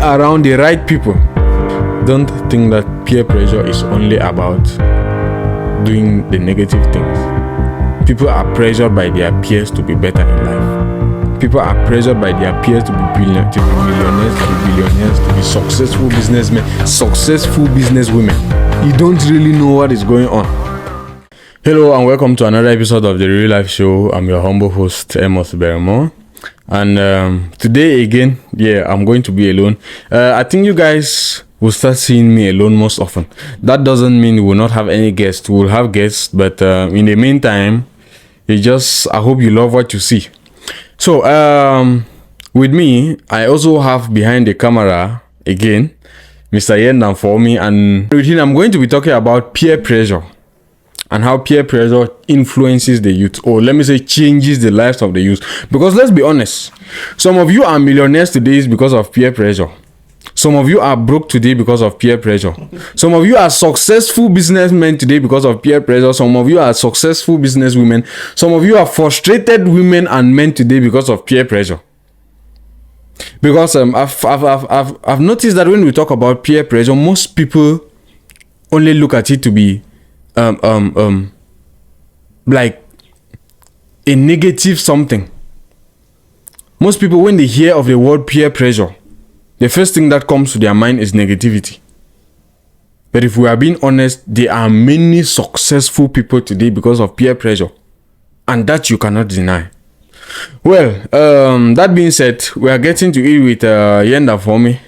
around the right people. Don't think that peer pressure is only about doing the negative things. People are pressured by their peers to be better in life. People are pressured by their peers to be millionaires, to be billionaires, to be successful businessmen, successful businesswomen. You don't really know what is going on. Hello and welcome to another episode of the Real Life Show. I'm your humble host, Amos Bermo. And today again, I'm going to be alone. I think you guys will start seeing me alone most often. That doesn't mean we will not have any guests. We will have guests, but in the meantime, I hope you love what you see. So, with me, I also have behind the camera again, Mr. Yendan for me, and with him, I'm going to be talking about peer pressure and how peer pressure influences the youth, or let me say changes the lives of the youth. Because let's be honest, some of you are millionaires today because of peer pressure. Some of you are broke today because of peer pressure. Some of you are successful businessmen today because of peer pressure. Some of you are successful businesswomen. Some of you are frustrated women and men today because of peer pressure. Because I've noticed that when we talk about peer pressure, most people only look at it to be like a negative something. Most people, when they hear of the word peer pressure, the first thing that comes to their mind is negativity. But if we are being honest, there are many successful people today because of peer pressure, and that you cannot deny. Well, that being said, we are getting to it with Yenda for me.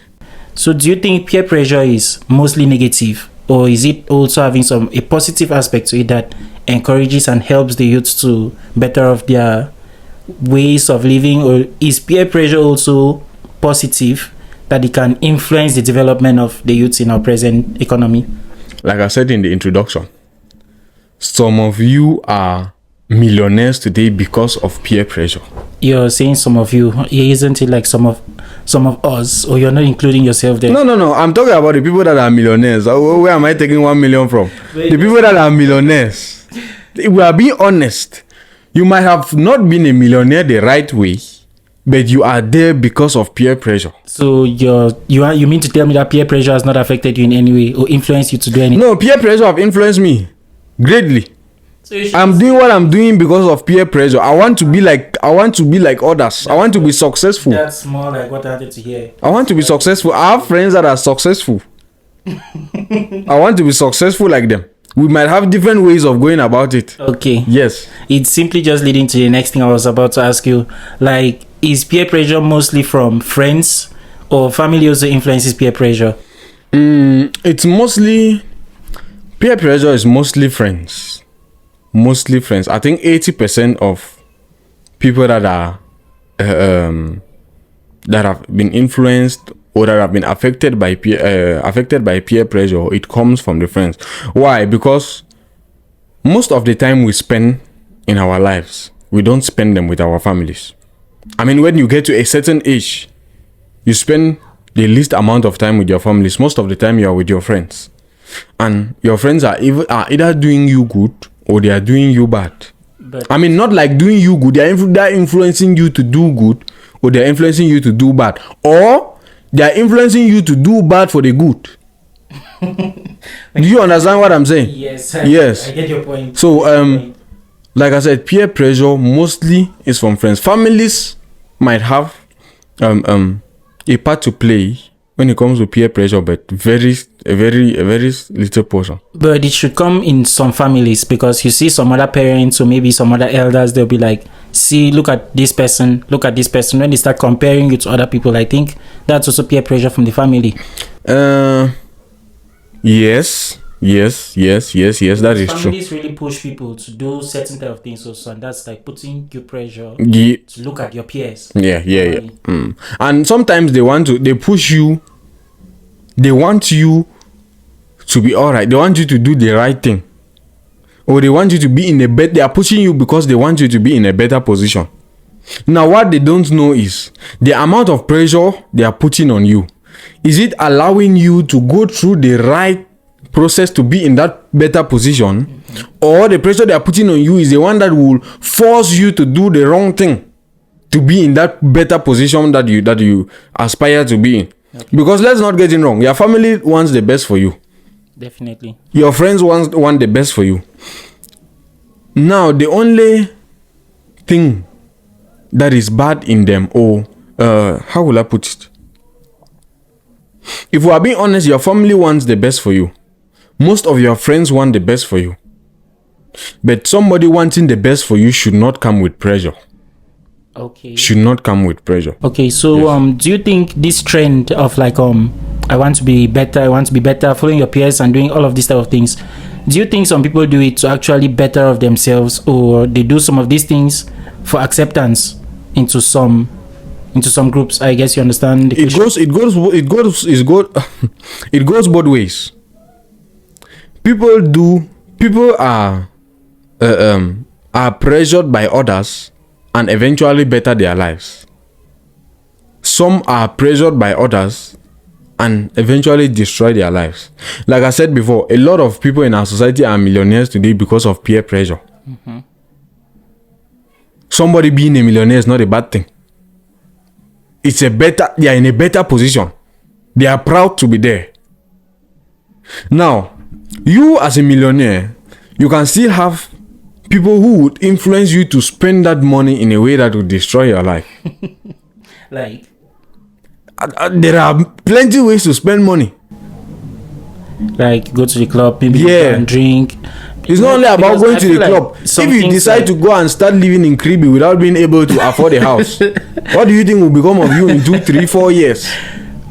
So do you think peer pressure is mostly negative, or is it also having a positive aspect to it that encourages and helps the youth to better off their ways of living? Or is peer pressure also positive, that it can influence the development of the youth in our present economy? Like I said in the introduction, some of you are millionaires today because of peer pressure. You're saying some of you, isn't it like some of us, or you're not including yourself there? No. I'm talking about the people that are millionaires. Where am I taking 1 million from? The people that are millionaires. We are being honest. You might have not been a millionaire the right way, but you are there because of peer pressure. So you mean to tell me that peer pressure has not affected you in any way or influenced you to do anything? No, peer pressure have influenced me greatly. So I'm doing what I'm doing because of peer pressure. I want to be like others. I want to be successful. That's more like what I wanted to hear. I want to be successful. I have friends that are successful. I want to be successful like them. We might have different ways of going about it. Okay. Yes. It's simply just leading to the next thing I was about to ask you. Like, is peer pressure mostly from friends, or family also influences peer pressure? It's mostly, peer pressure is mostly friends. Mostly friends. I think 80% of people that are that have been influenced or that have been affected by peer pressure, it comes from the friends. Why? Because most of the time we spend in our lives, we don't spend them with our families. I mean, when you get to a certain age, you spend the least amount of time with your families. Most of the time you are with your friends, and your friends are either doing you good or they are doing you bad. But I mean, not like doing you good. They are influencing you to do good, or they are influencing you to do bad, or they are influencing you to do bad for the good. Do you understand what I'm saying? Yes. Yes. I get your point. So, like I said, peer pressure mostly is from friends. Families might have a part to play when it comes to peer pressure, but a very little portion. But it should come in some families, because you see some other parents or maybe some other elders, they'll be like, see, look at this person. When they start comparing you to other people, I think that's also peer pressure from the family. Yes, that is true. Families really push people to do certain type of things also, and that's like putting you pressure to look at your peers. Yeah. And sometimes they push you. They want you to be all right. They want you to do the right thing, or they want you to be in a better. They are pushing you because they want you to be in a better position. Now, what they don't know is the amount of pressure they are putting on you. Is it allowing you to go through the right process to be in that better position, or the pressure they are putting on you is the one that will force you to do the wrong thing to be in that better position that you aspire to be in? Because let's not get it wrong. Your family wants the best for you. Definitely. Your friends want the best for you. Now, the only thing that is bad in them, or how will I put it? If we are being honest, your family wants the best for you. Most of your friends want the best for you. But somebody wanting the best for you should not come with pressure. Okay. Should not come with pressure. Okay, so Yes. do you think this trend of like I want to be better, following your peers and doing all of these type of things, do you think some people do it to actually better of themselves, or they do some of these things for acceptance into some groups? I guess you understand the question. It goes both ways. People are pressured by others and eventually better their lives. Some are pressured by others and eventually destroy their lives. Like I said before, a lot of people in our society are millionaires today because of peer pressure. Somebody being a millionaire is not a bad thing. They are in a better position. They are proud to be there. Now, you as a millionaire, you can still have people who would influence you to spend that money in a way that would destroy your life. Like, there are plenty of ways to spend money. like go to the club, maybe Yeah. go and drink. It's not only about Because going I to feel the like club. If some you things decide like- to go and start living in Kribi without being able to afford a house, what do you think will become of you in 2, 3, 4 years?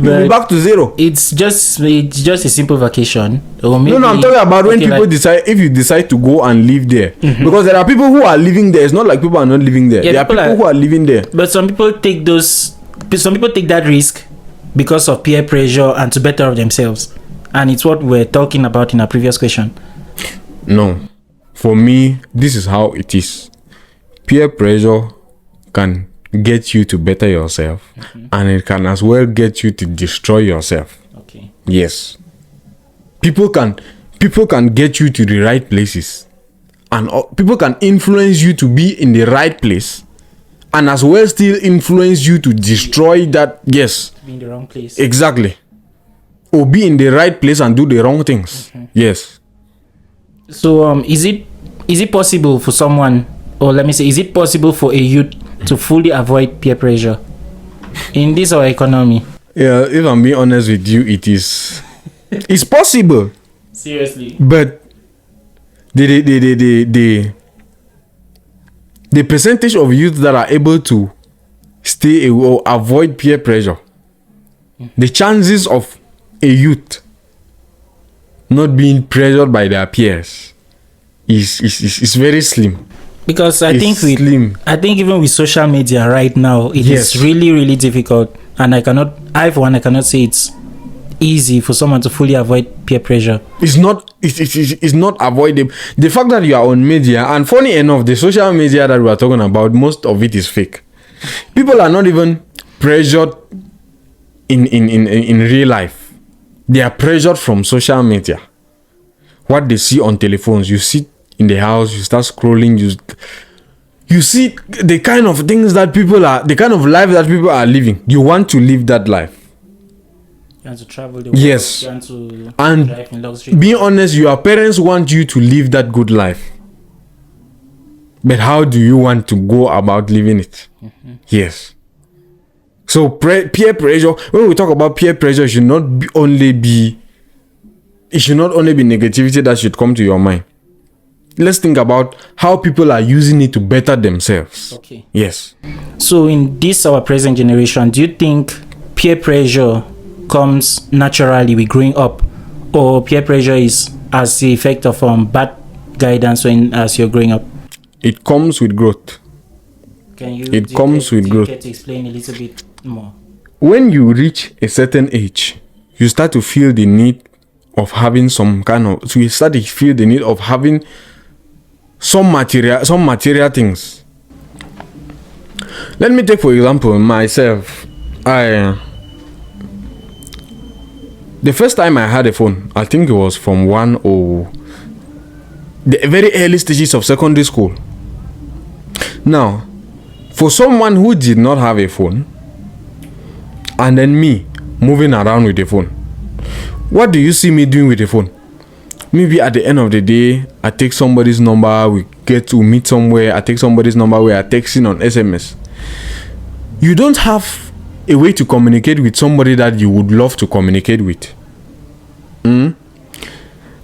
You'll be But- back to zero. It's just a simple vacation, or maybe. No, I'm talking about when okay, people like- decide, if you decide to go and live there. Because there are people who are living there. It's not like people are not living there. Yeah, there are people people are- who are living there. But some people take that risk because of peer pressure and to better of themselves, and it's what we're talking about in our previous question. No. For me, this is how it is. Peer pressure can get you to better yourself, and it can as well get you to destroy yourself. Okay. Yes. People can get you to the right places, and people can influence you to be in the right place, and as well still influence you to destroy that. Yes, Be in the wrong place. exactly. Or be in the right place and do the wrong things. Yes. So is it possible for someone, or let me say, is it possible for a youth to fully avoid peer pressure in this our economy? Yeah, if I'm being honest with you, it's possible, Seriously. but the percentage of youth that are able to stay away or avoid peer pressure, the chances of a youth not being pressured by their peers is very slim. Because I It's think slim. even with social media right now, it Yes. is really, really difficult, and I cannot say it's easy for someone to fully avoid peer pressure. It's not avoidable. The fact that you are on media, and funny enough, the social media that we are talking about, most of it is fake. People are not even pressured in real life. They are pressured from social media. What they see on telephones, you sit in the house, you start scrolling, you see the kind of things that the kind of life that people are living. You want to live that life. You want to travel the world. Yes. You want to And drive in luxury. being honest, your parents want you to live that good life. But how do you want to go about living it? Yes. So peer pressure, when we talk about peer pressure, it should not only be negativity that should come to your mind. Let's think about how people are using it to better themselves. Okay. Yes. So in this our present generation, do you think peer pressure comes naturally with growing up, or peer pressure is as the effect of bad guidance as you're growing up? It comes with growth. Can you? It comes with growth. Get to explain a little bit more. When you reach a certain age, you start to feel the need of having some material things. Let me take for example myself. The first time I had a phone, I think it was from the very early stages of secondary school. Now, for someone who did not have a phone, and then me, moving around with the phone. What do you see me doing with the phone? Maybe at the end of the day, I take somebody's number, we get to meet somewhere, I take somebody's number, we are texting on SMS. You don't have a way to communicate with somebody that you would love to communicate with.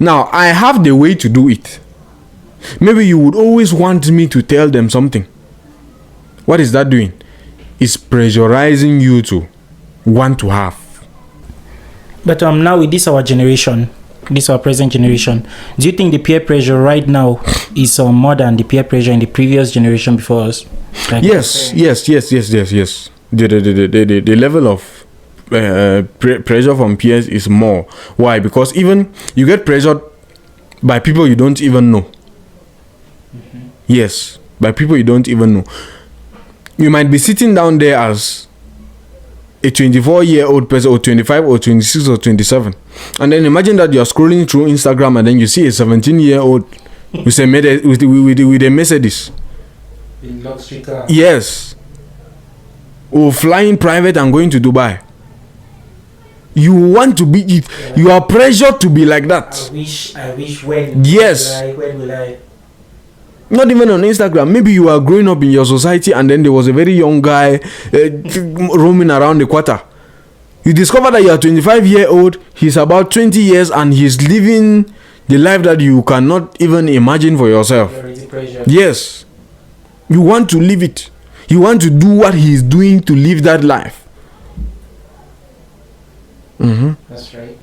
Now, I have the way to do it. Maybe you would always want me to tell them something. What is that doing? It's pressurizing you to want to have. But now with this our generation, this our present generation, do you think the peer pressure right now is more than the peer pressure in the previous generation before us? Like Yes. The level of pressure from peers is more. Why? Because even you get pressured by people you don't even know. Yes, by people you don't even know. You might be sitting down there as a 24-year-old person, or 25 or 26 or 27, and then imagine that you're scrolling through Instagram and then you see a 17-year-old with a Mercedes. in luxury car. Yes. Or flying private and going to Dubai. You want to be, you are pressured to be like that. I wish when. Yes. When will I? Not even on Instagram. Maybe you are growing up in your society and then there was a very young guy roaming around the quarter. You discover that you are 25-year-old, he's about 20 years and he's living the life that you cannot even imagine for yourself. You're already pressured. Yes. You want to live it. You want to do what he's doing to live that life. That's right.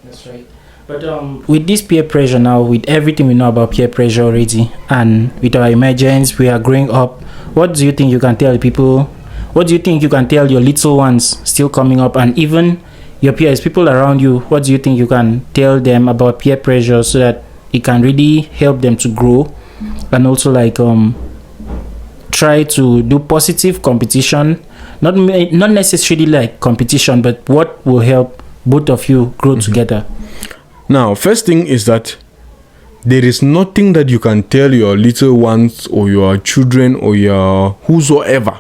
But with this peer pressure now, with everything we know about peer pressure already, and with our emergence, we are growing up. What do you think you can tell people? What do you think you can tell your little ones still coming up, and even your peers, people around you? What do you think you can tell them about peer pressure so that it can really help them to grow, and also like try to do positive competition, not necessarily like competition, but what will help both of you grow together? Now, first thing is that there is nothing that you can tell your little ones or your children or your whosoever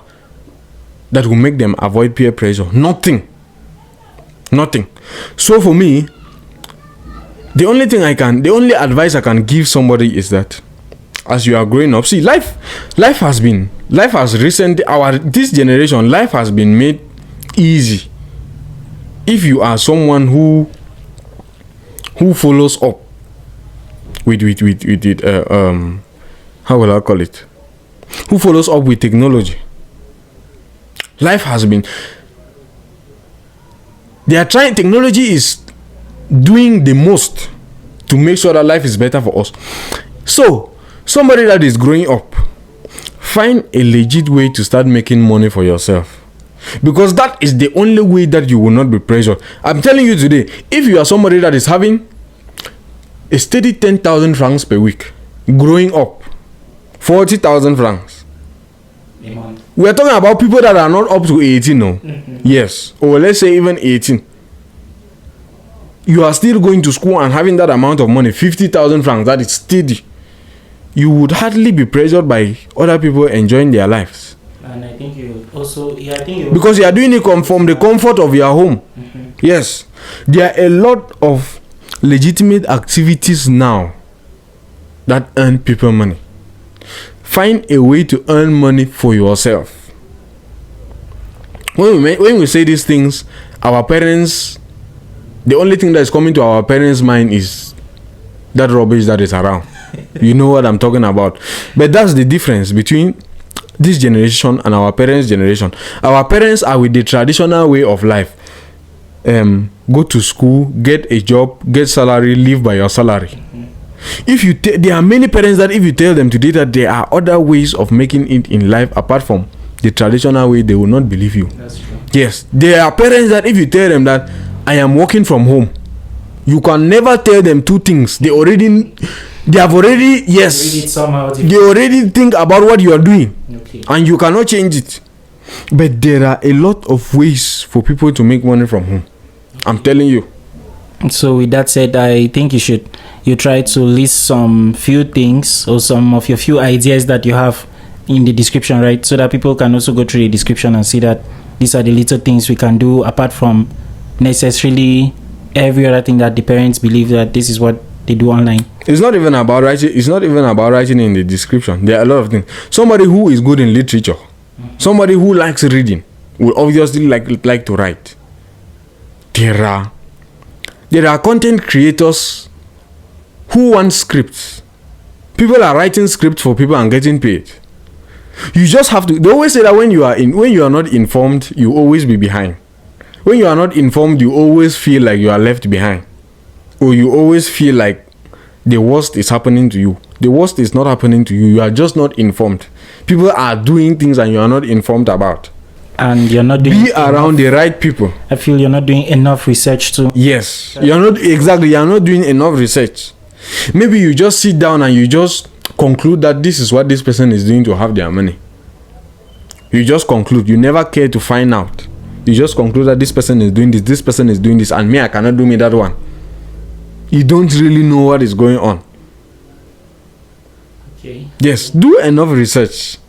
that will make them avoid peer pressure. Nothing. So for me, the only advice I can give somebody is that as you are growing up, see, this generation, life has been made easy. If you are someone who follows up with it, how will I call it? Who follows up with technology? Life has been. Technology is doing the most to make sure that life is better for us. So, somebody that is growing up, find a legit way to start making money for yourself. Because that is the only way that you will not be pressured. I'm telling you today, if you are somebody that is having a steady 10,000 francs per week, growing up, 40,000 francs. We are talking about people that are not up to 18 now. Yes, or let's say even 18. You are still going to school and having that amount of money, 50,000 francs, that is steady. You would hardly be pressured by other people enjoying their lives. And I think you also, because you are doing it from the comfort of your home. Yes, there are a lot of legitimate activities now that earn people money. Find a way to earn money for yourself. When we say these things, our parents, the only thing that is coming to our parents' mind is that rubbish that is around. You know what I'm talking about. But that's the difference between this generation and our parents' generation. Our parents are with the traditional way of life. Go to school, get a job, get salary, live by your salary. If you there are many parents that if you tell them today that there are other ways of making it in life apart from the traditional way, they will not believe you. That's true. Yes, there are parents that if you tell them that I am working from home, you can never tell them two things. They already think about what you are doing. Okay. And you cannot change it. But there are a lot of ways for people to make money from home. I'm telling you. So with that said, I think you try to list some few things or some of your few ideas that you have in the description, right? So that people can also go through the description and see that these are the little things we can do apart from necessarily every other thing that the parents believe that this is what they do online. It's not even about writing. It's not even about writing in the description. There are a lot of things. Somebody who is good in literature, somebody who likes reading, will obviously like to write. There are content creators who want scripts. People are writing scripts for people and getting paid. You just have to. They always say that when you are not informed, you always be behind. When you are not informed, you always feel like you are left behind, or you always feel like the worst is happening to you. The worst is not happening to you. You are just not informed. People are doing things and you are not informed about. And you're not doing be around the right people. I feel you're not doing enough research too. Yes, you're not doing enough research. Maybe you just sit down and you just conclude that this is what this person is doing to have their money. You just conclude. You never care to find out. You just conclude that this person is doing this person is doing this, and me, I cannot do me that one. You don't really know what is going on. Okay. Yes, do enough research.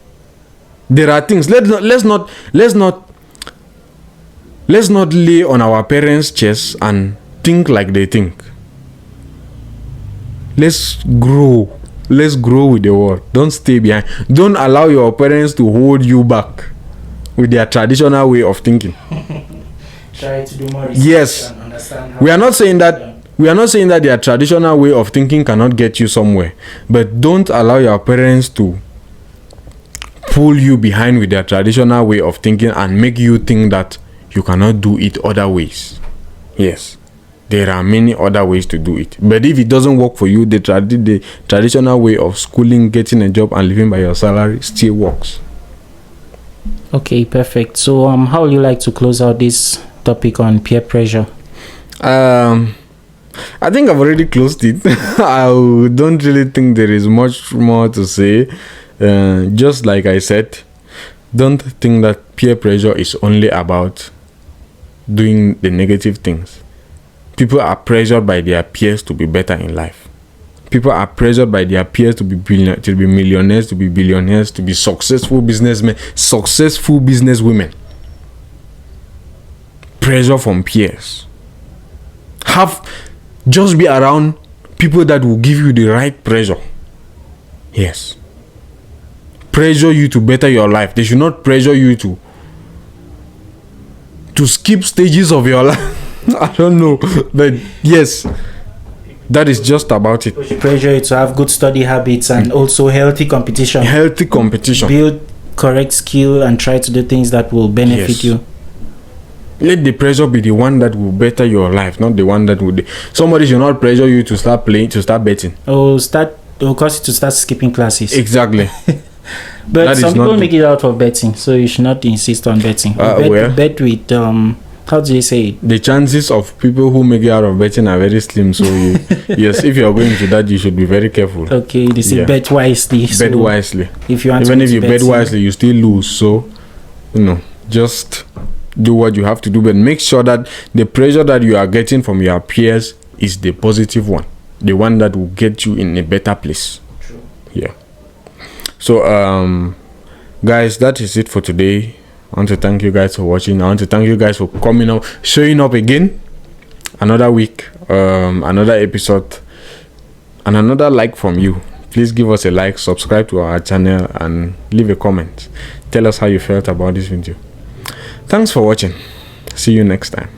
There are things. Let's not lay on our parents' chests and think like they think. Let's grow with the world. Don't stay behind. Don't allow your parents to hold you back with their traditional way of thinking. Try to do more research. Yes, and understand how we are not saying that their traditional way of thinking cannot get you somewhere, but don't allow your parents to pull you behind with their traditional way of thinking and make you think that you cannot do it other ways. Yes, there are many other ways to do it, but if it doesn't work for you, the traditional way of schooling, getting a job and living by your salary still works. Okay, perfect. So how would you like to close out this topic on peer pressure? I think I've already closed it. I don't really think there is much more to say. Just like I said, don't think that peer pressure is only about doing the negative things. People are pressured by their peers to be better in life. People are pressured by their peers to be millionaires, to be billionaires, to be successful businessmen, successful businesswomen. Pressure from peers. Just be around people that will give you the right pressure. Yes. Pressure you to better your life. They should not pressure you to skip stages of your life. I don't know, but yes, that is just about it. Pressure you to have good study habits and also healthy competition. Healthy competition. Build correct skill and try to do things that will benefit you. Let the pressure be the one that will better your life, not the one that would. Somebody should not pressure you to start playing, to start betting. Or cause you to start skipping classes. Exactly. But that some people make it out for betting, so you should not insist on betting. Bet with how do you say it? The chances of people who make it out of betting are very slim. So yes, if you are going to that, you should be very careful. Okay, they say bet wisely. Bet wisely. If you want even if you bet wisely, you still lose. So just do what you have to do, but make sure that the pressure that you are getting from your peers is the positive one, the one that will get you in a better place. True. Yeah. So guys, that is it for today. I want to thank you guys for watching. I want to thank you guys for coming up, showing up again. Another week, another episode, and another like from you. Please give us a like, subscribe to our channel, and leave a comment. Tell us how you felt about this video. Thanks for watching. See you next time.